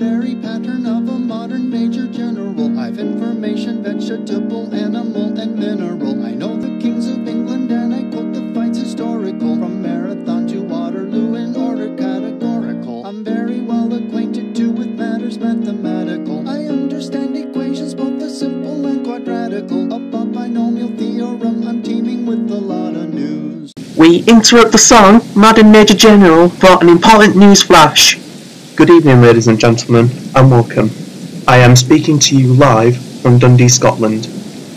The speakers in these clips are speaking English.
very pattern of a modern major general. I've information, vegetable, animal, and mineral. I know the kings of England and I quote the fights historical. From Marathon to Waterloo in order categorical. I'm very well acquainted too with matters mathematical. I understand equations, both the simple and quadratical. Above binomial theorem, I'm teeming with a lot of news. We interrupt the song Modern Major General for an important news flash. Good evening, ladies and gentlemen, and welcome. I am speaking to you live from Dundee, Scotland,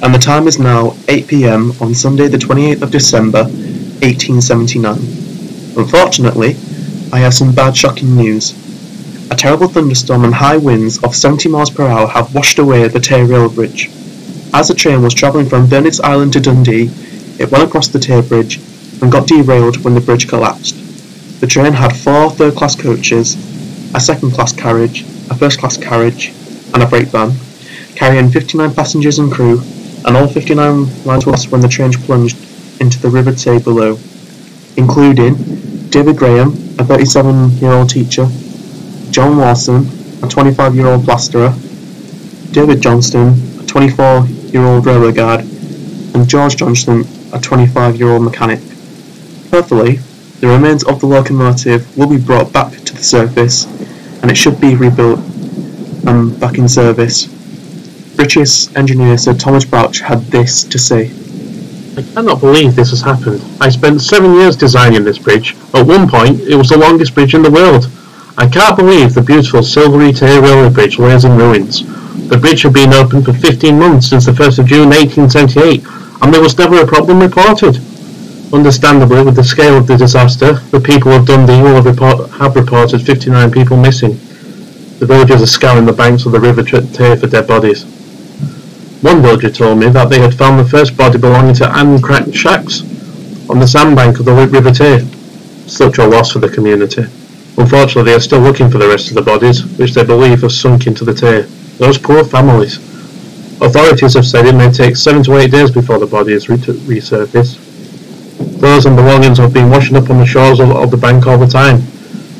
and the time is now 8 PM on Sunday the 28th of December, 1879. Unfortunately, I have some bad shocking news. A terrible thunderstorm and high winds of 70 miles per hour have washed away the Tay Rail Bridge. As the train was travelling from Burnet's Island to Dundee, it went across the Tay Bridge and got derailed when the bridge collapsed. The train had 4 third-class coaches, a second-class carriage, a first-class carriage, and a brake van, carrying 59 passengers and crew, and all 59 lives were lost when the train plunged into the River Tay below, including David Graham, a 37-year-old teacher, John Lawson, a 25-year-old plasterer, David Johnston, a 24-year-old railway guard, and George Johnston, a 25-year-old mechanic. Hopefully, the remains of the locomotive will be brought back to the surface, and it should be rebuilt and back in service. British engineer Sir Thomas Brouch had this to say. I cannot believe this has happened. I spent 7 years designing this bridge. At one point, it was the longest bridge in the world. I can't believe the beautiful Silbury Tay Railway Bridge lays in ruins. The bridge had been open for 15 months since the 1st of June 1878, and there was never a problem reported. Understandably, with the scale of the disaster, the people of Dundee will have reported 59 people missing. The villagers are scouring the banks of the River Tay for dead bodies. One villager told me that they had found the first body belonging to Anne Crack Shacks on the sandbank of the River Tay. Such a loss for the community. Unfortunately, they are still looking for the rest of the bodies, which they believe have sunk into the Tay. Those poor families. Authorities have said it may take 7 to 8 days before the body is resurfaced. Clothes and belongings have been washing up on the shores of the bank all the time.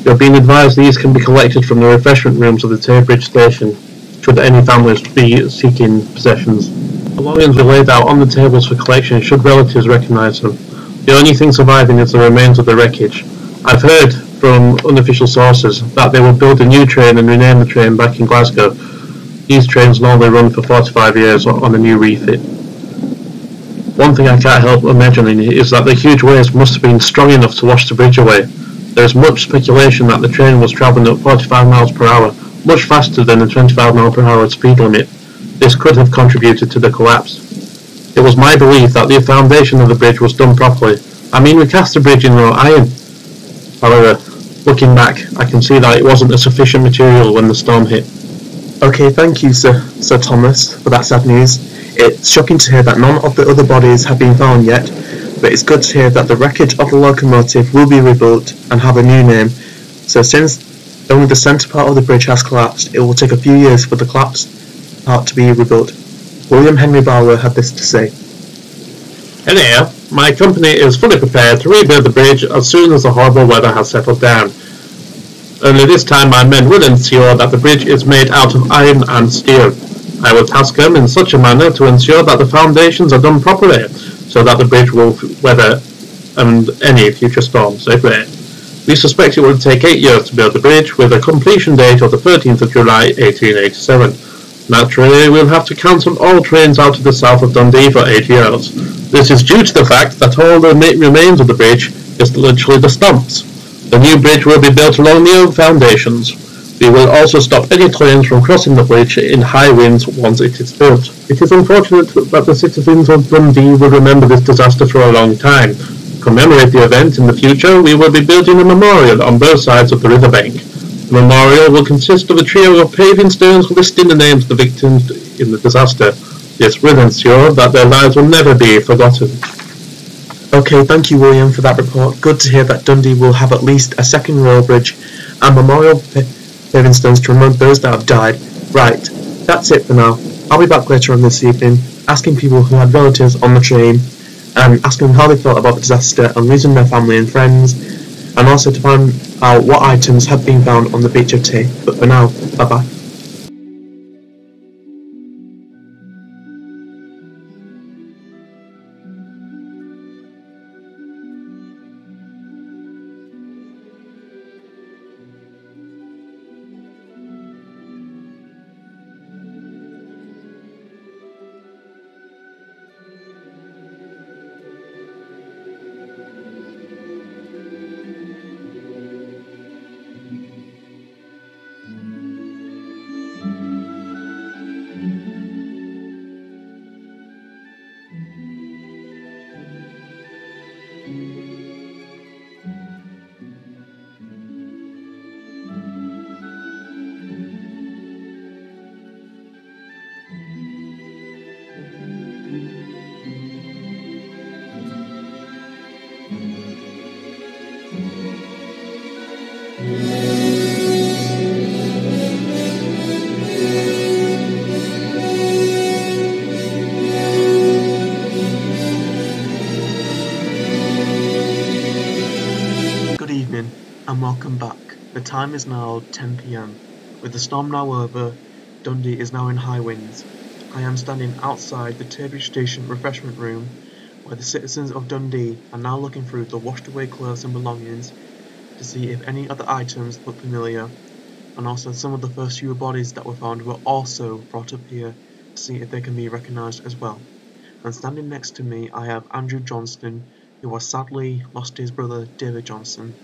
You have been advised these can be collected from the refreshment rooms of the Tay Bridge station, should any families be seeking possessions. Belongings were laid out on the tables for collection should relatives recognise them. The only thing surviving is the remains of the wreckage. I've heard from unofficial sources that they will build a new train and rename the train back in Glasgow. These trains normally run for 45 years on a new refit. One thing I can't help imagining is that the huge waves must have been strong enough to wash the bridge away. There is much speculation that the train was travelling at 45 miles per hour, much faster than the 25 mile per hour speed limit. This could have contributed to the collapse. It was my belief that the foundation of the bridge was done properly. I mean, we cast the bridge in wrought iron. However, looking back, I can see that it wasn't a sufficient material when the storm hit. Okay, thank you, Sir Thomas, for that sad news. It's shocking to hear that none of the other bodies have been found yet, but it's good to hear that the wreckage of the locomotive will be rebuilt and have a new name. So since only the centre part of the bridge has collapsed, it will take a few years for the collapsed part to be rebuilt. William Henry Barlow had this to say. Anyhow, my company is fully prepared to rebuild the bridge as soon as the horrible weather has settled down. Only this time my men will ensure that the bridge is made out of iron and steel. I will task them in such a manner to ensure that the foundations are done properly, so that the bridge will weather any future storms safely. We suspect it will take 8 years to build the bridge, with a completion date of the 13th of July 1887. Naturally, we'll have to cancel all trains out of the south of Dundee for 8 years. This is due to the fact that all the remains of the bridge is literally the stumps. The new bridge will be built along the old foundations. We will also stop any trains from crossing the bridge in high winds once it is built. It is unfortunate that the citizens of Dundee will remember this disaster for a long time. To commemorate the event in the future, we will be building a memorial on both sides of the riverbank. The memorial will consist of a trio of paving stones listing the names of the victims in the disaster. This will ensure that their lives will never be forgotten. Okay, thank you, William, for that report. Good to hear that Dundee will have at least a second rail bridge and memorial paving stones to remember those that have died. Right, that's it for now. I'll be back later on this evening, asking people who had relatives on the train and asking how they felt about the disaster and losing their family and friends, and also to find what items have been found on the beach of Tay. But for now, bye bye. Good evening and welcome back. The time is now 10 PM. With the storm now over, Dundee is now in high winds. I am standing outside the Turbridge Station refreshment room where the citizens of Dundee are now looking through the washed away clothes and belongings to see if any other items look familiar, and also some of the first few bodies that were found were also brought up here to see if they can be recognised as well. And standing next to me I have Andrew Johnston, who has sadly lost his brother David Johnson.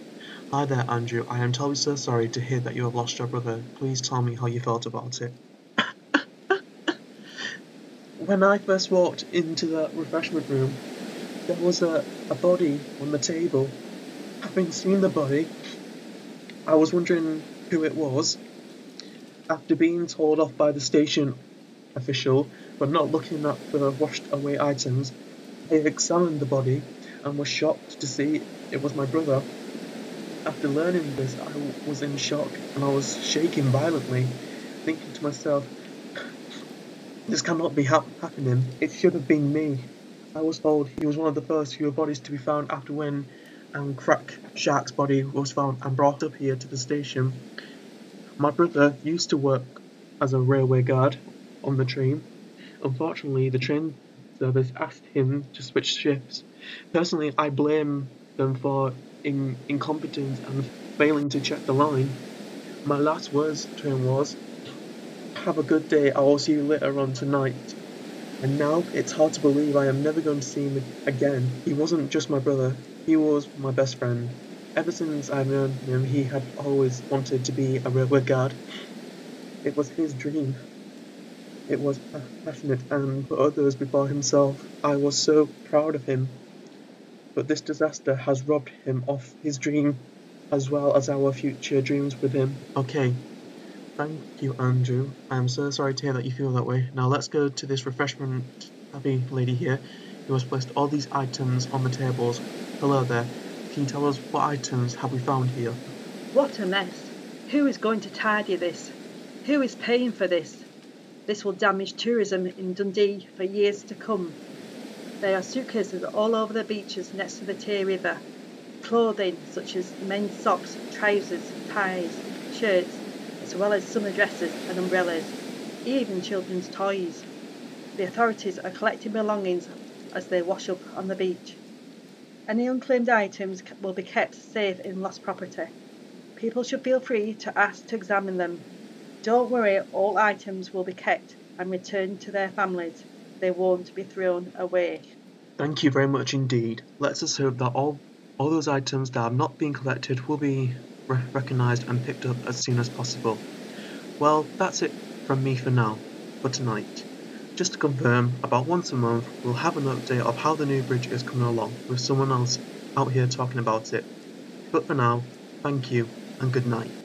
Hi there Andrew, I am terribly so sorry to hear that you have lost your brother. Please tell me how you felt about it. When I first walked into the refreshment room, there was a body on the table. Having seen the body, I was wondering who it was. After being told off by the station official for not looking at the washed away items, I examined the body and was shocked to see it was my brother. After learning this, I was in shock and I was shaking violently, thinking to myself, this cannot be happening. It should have been me. I was told he was one of the first few bodies to be found after when Crack Shark's body was found and brought up here to the station. My brother used to work as a railway guard on the train. Unfortunately, the train service asked him to switch shifts. Personally, I blame them for incompetence and failing to check the line. My last words to him was, have a good day, I will see you later on tonight. And now it's hard to believe I am never going to see him again. He wasn't just my brother, he was my best friend. Ever since I've known him, he had always wanted to be a railway guard. It was his dream. It was passionate and put others before himself. I was so proud of him. But this disaster has robbed him of his dream, as well as our future dreams with him. Okay, thank you Andrew. I am so sorry to hear that you feel that way. Now let's go to this refreshment happy lady here, who has placed all these items on the tables. Hello there, can you tell us what items have we found here? What a mess. Who is going to tidy this? Who is paying for this? This will damage tourism in Dundee for years to come. There are suitcases all over the beaches next to the Tay River. Clothing such as men's socks, trousers, ties, shirts, as well as summer dresses and umbrellas, even children's toys. The authorities are collecting belongings as they wash up on the beach. Any unclaimed items will be kept safe in lost property. People should feel free to ask to examine them. Don't worry, all items will be kept and returned to their families. They won't be thrown away. Thank you very much indeed. Let's just hope that all those items that have not been collected will be recognised and picked up as soon as possible. Well, that's it from me for now, for tonight. Just to confirm, about once a month we'll have an update of how the new bridge is coming along with someone else out here talking about it. But for now, thank you and good night.